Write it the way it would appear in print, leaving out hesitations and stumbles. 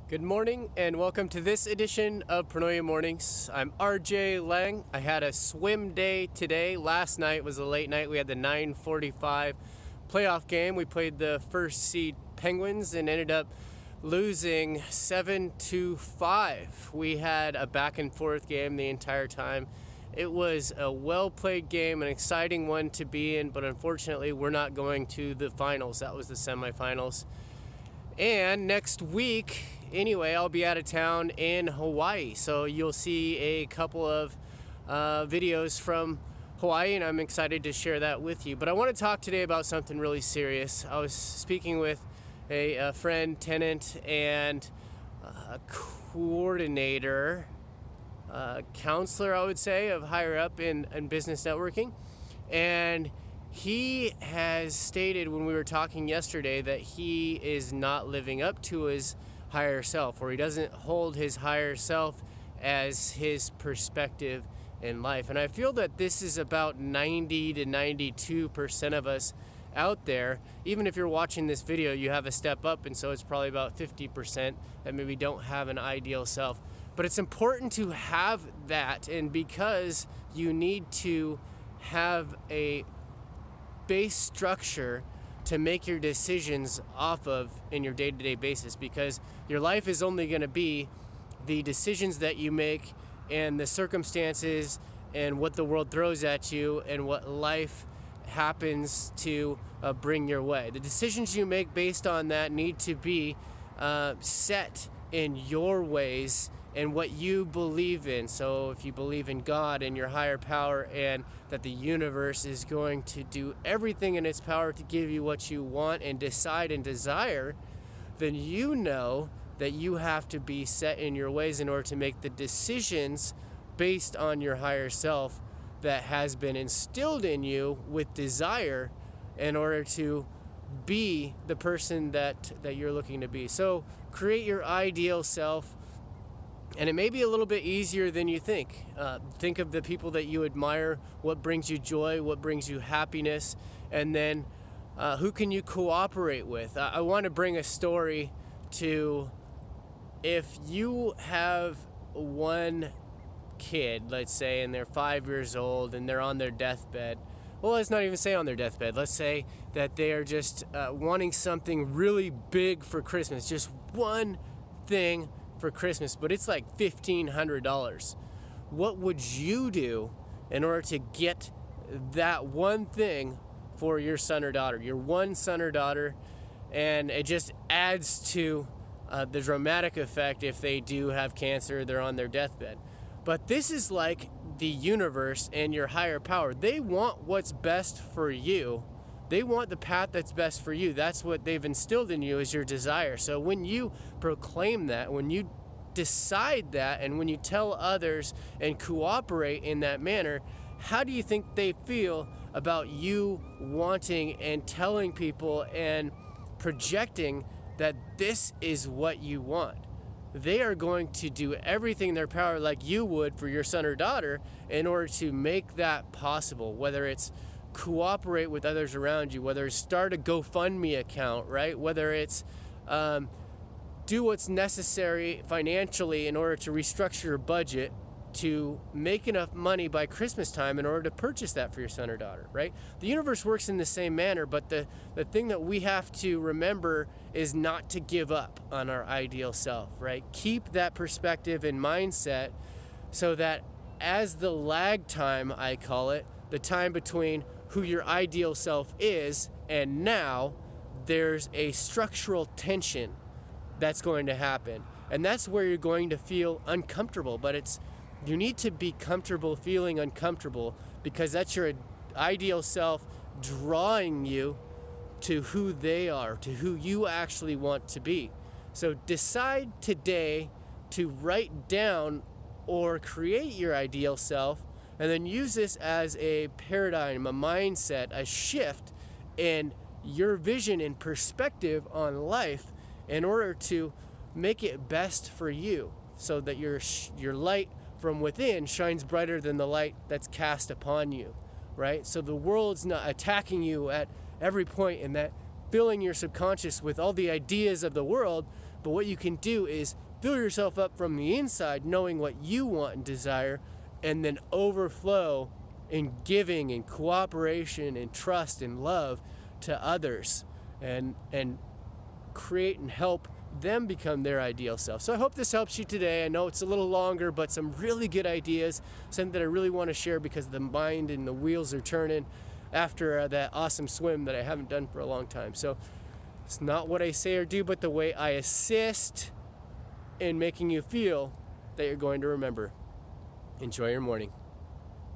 Good morning and welcome to this edition of Pronoia Mornings. I'm RJ Lang. I had a swim day today. Last night was a late night. We had the 9:45 playoff game. We played the first seed Penguins and ended up losing 7-5. We had a back and forth game the entire time. It was a well-played game, an exciting one to be in, but unfortunately we're not going to the finals. That was the semifinals. And next week, anyway, I'll be out of town in Hawaii. So you'll see a couple of videos from Hawaii, and I'm excited to share that with you. But I want to talk today about something really serious. I was speaking with a friend, tenant, and a coordinator, counselor, I would say, of higher up in business networking. And he has stated when we were talking yesterday that he is not living up to his higher self, or he doesn't hold his higher self as his perspective in life. And I feel that this is about 90 to 92% of us out there. Even if you're watching this video, you have a step up, and so it's probably about 50% that maybe don't have an ideal self. But it's important to have that, and because you need to have a base structure to make your decisions off of in your day-to-day basis, because your life is only going to be the decisions that you make and the circumstances and what the world throws at you and what life happens to bring your way. The decisions you make based on that need to be set in your ways and what you believe in. So if you believe in God and your higher power, and that the universe is going to do everything in its power to give you what you want and decide and desire, then you know that you have to be set in your ways in order to make the decisions based on your higher self that has been instilled in you with desire in order to be the person that you're looking to be. So create your ideal self. And it may be a little bit easier than you think. Think of the people that you admire, what brings you joy, what brings you happiness, and then who can you cooperate with? I want to bring a story to, if you have one kid, let's say, and they're 5 years old and they're on their deathbed. Well, let's not even say on their deathbed. Let's say that they are just wanting something really big for Christmas, just one thing for Christmas, but it's like $1,500. What would you do in order to get that one thing for your son or daughter, your one son or daughter? And it just adds to the dramatic effect if they do have cancer, they're on their deathbed. But this is like the universe and your higher power. They want what's best for you. They want the path that's best for you. That's what they've instilled in you, is your desire. So when you proclaim that, when you decide that, and when you tell others and cooperate in that manner, how do you think they feel about you wanting and telling people and projecting that this is what you want? They are going to do everything in their power, like you would for your son or daughter, in order to make that possible, whether it's cooperate with others around you, whether it's start a GoFundMe account, right? Whether it's do what's necessary financially in order to restructure your budget to make enough money by Christmas time in order to purchase that for your son or daughter, right? The universe works in the same manner, but the thing that we have to remember is not to give up on our ideal self, right? Keep that perspective and mindset so that as the lag time, I call it, the time between who your ideal self is and now, there's a structural tension that's going to happen. And that's where you're going to feel uncomfortable, but you need to be comfortable feeling uncomfortable, because that's your ideal self drawing you to who they are, to who you actually want to be. So decide today to write down or create your ideal self, and then use this as a paradigm, a mindset, a shift in your vision and perspective on life in order to make it best for you, so that your light from within shines brighter than the light that's cast upon you, right? So the world's not attacking you at every point, and that filling your subconscious with all the ideas of the world, But what you can do is fill yourself up from the inside, knowing what you want and desire, and then overflow in giving and cooperation and trust and love to others, and create and help them become their ideal self. So I hope this helps you today. I know it's a little longer, but some really good ideas, something that I really want to share because the mind and the wheels are turning after that awesome swim that I haven't done for a long time. So it's not what I say or do, but the way I assist in making you feel that you're going to remember. Enjoy your morning.